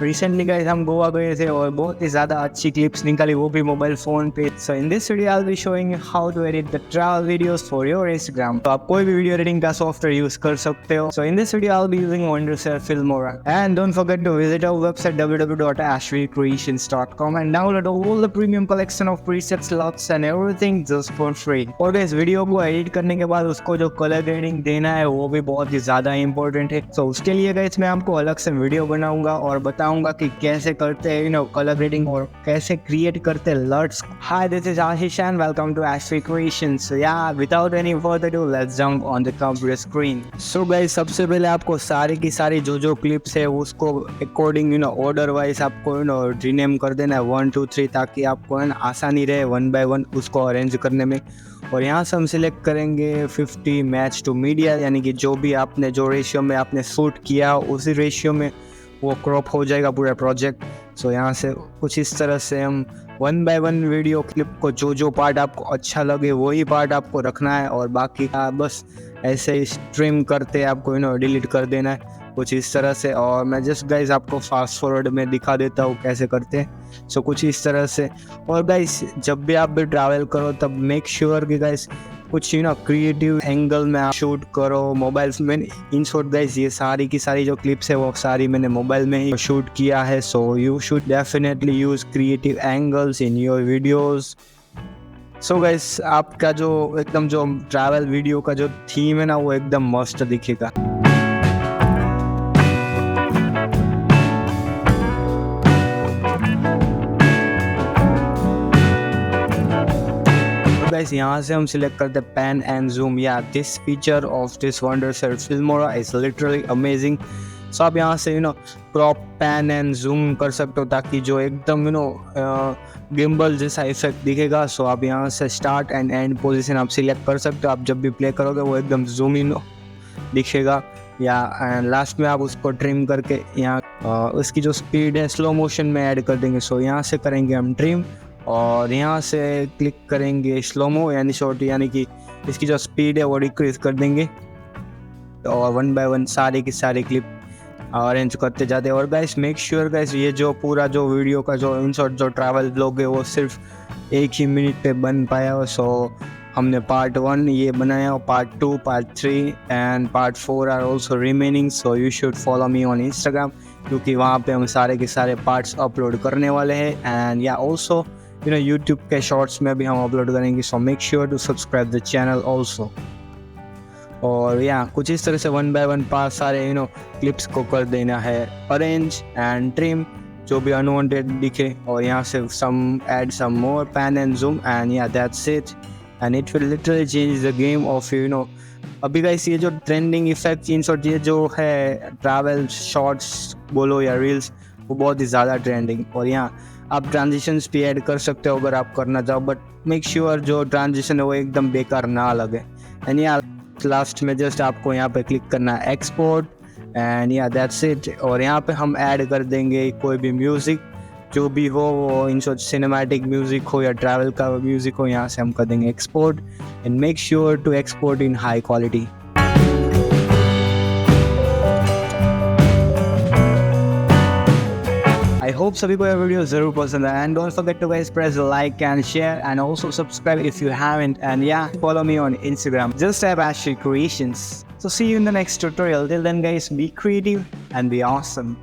Recently guys हम गोवा गए थे और बहुत ही ज़्यादा अच्छी क्लिप्स निकाली, वो भी मोबाइल फ़ोन पे। So in this video I will be showing how to edit the travel videos for your Instagram. तो आप कोई भी वीडियो एडिटिंग का सॉफ्टवेयर यूज़ कर सकते हो। So in this video I will be using Wondershare Filmora, and don't forget to visit our website www.ashvircreations.com and download all the premium collection of presets, slots and everything just for free। और इस video को edit करने के बाद उसको जो colour grading देना है वो भी बहुत ही ज़्यादा इंपॉर्टेंट है। सो उसके लिए गाइस मैं आपको अलग से वीडियो बनाऊंगा और बताऊंगा कि कैसे करते हैं कलर ग्रेडिंग और कैसे क्रिएट करते हैं alerts. Hi, this is Ashish and welcome to ashvircreations। Yeah without any further ado, let's jump on the computer screen। So guys सबसे पहले आपको सारी की सारी जो क्लिप्स है उसको अकॉर्डिंग ऑर्डर वाइज आपको रीनेम कर देना है 1 2 3, ताकि आपको आसानी रहे 1 by 1 उसको अरेंज करने में। और यहाँ से हम सिलेक्ट करेंगे 50 मैच टू मीडिया, यानी कि जो भी आपने जो रेशियो में आपने शूट किया उसी रेशियो में वो क्रॉप हो जाएगा पूरा प्रोजेक्ट। सो यहाँ से कुछ इस तरह से हम 1 by 1 वीडियो क्लिप को जो पार्ट आपको अच्छा लगे वही पार्ट आपको रखना है और बाकी का बस ऐसे ही स्ट्रीम करते आपको डिलीट कर देना है कुछ इस तरह से। और मैं जस्ट गाइस आपको फास्ट फॉरवर्ड में दिखा देता हूँ कैसे करते हैं। सो कुछ इस तरह से। और गाइस जब भी आप भी ट्रैवल करो तब मेक श्योर कि गाइस कुछ क्रिएटिव एंगल में आप शूट करो मोबाइल में। इन शॉर्ट गाइस ये सारी की सारी जो क्लिप्स है वो सारी मैंने मोबाइल में ही शूट किया है। सो you should definitely use creative angles in your videos. So guys आपका जो एकदम जो ट्रैवल वीडियो का जो थीम है ना वो एकदम मस्त दिखेगा। गाइस यहाँ से हम सिलेक्ट करते हैं pan and zoom. Yeah this feature of this Wondershare Filmora is literally amazing. So आप यहाँ से क्रॉप पैन एंड जूम कर सकते हो ताकि जो एकदम गिम्बल जैसा इफेक्ट दिखेगा। सो आप यहाँ से स्टार्ट एंड एंड पोजीशन आप सिलेक्ट कर सकते हो। आप जब भी प्ले करोगे वो एकदम जूम इन दिखेगा। या लास्ट में आप उसको ट्रिम करके यहाँ उसकी जो स्पीड है स्लो मोशन में ऐड कर देंगे। सो यहाँ से करेंगे हम ट्रिम और यहाँ से क्लिक करेंगे स्लोमो यानी शॉर्ट, यानी कि इसकी जो स्पीड है वो डिक्रीज कर देंगे और 1 by 1 सारी की सारी क्लिप अरेंज करते जाते हैं। और गाइस मेक श्योर गाइस ये जो पूरा जो वीडियो का जो इनशॉट जो ट्रैवल ब्लॉग है वो सिर्फ 1 ही मिनट पे बन पाया हो। सो हमने पार्ट 1 ये बनाया और part 2, part 3 and part 4 are also remaining. So you should follow me on Instagram, क्योंकि वहाँ पे हम सारे के सारे पार्ट्स अपलोड करने वाले हैं। एंड या ऑल्सो यूट्यूब के शॉर्ट्स में भी हम अपलोड करेंगे। So make sure to subscribe the channel also. और कुछ इस तरह से 1 by 1 पार्ट सारे क्लिप्स को कर देना है अरेंज एंड ट्रिम जो भी अनवांटेड दिखे। और यहाँ से some add some more pan and zoom and yeah that's it and it will literally change the game of अभी गाइस ये जो ट्रेंडिंग इफेक्ट इन शॉर्ट ये जो है ट्रैवल शॉर्ट्स बोलो या रील्स वो बहुत ही ज़्यादा ट्रेंडिंग। और यहाँ आप ट्रांजिशंस भी ऐड कर सकते हो अगर आप करना चाहो, बट मेक श्योर जो ट्रांजिशन है वो एकदम बेकार ना लगे। एंड या लास्ट में जस्ट आपको यहाँ पे क्लिक करना है export and yeah that's it. और यहाँ पे हम ऐड कर देंगे कोई भी म्यूज़िक जो भी हो, वो इन शॉर्ट सिनेमैटिक म्यूज़िक हो या ट्रैवल का म्यूज़िक हो, यहाँ से हम कर देंगे export and make sure to export in high quality. I hope सभी को यह वीडियो जरूर पसंद आया and don't forget to guys press like and share and also subscribe if you haven't, and yeah, follow me on Instagram, just type ashvircreations। So see you in the next tutorial. Till then guys, be creative and be awesome.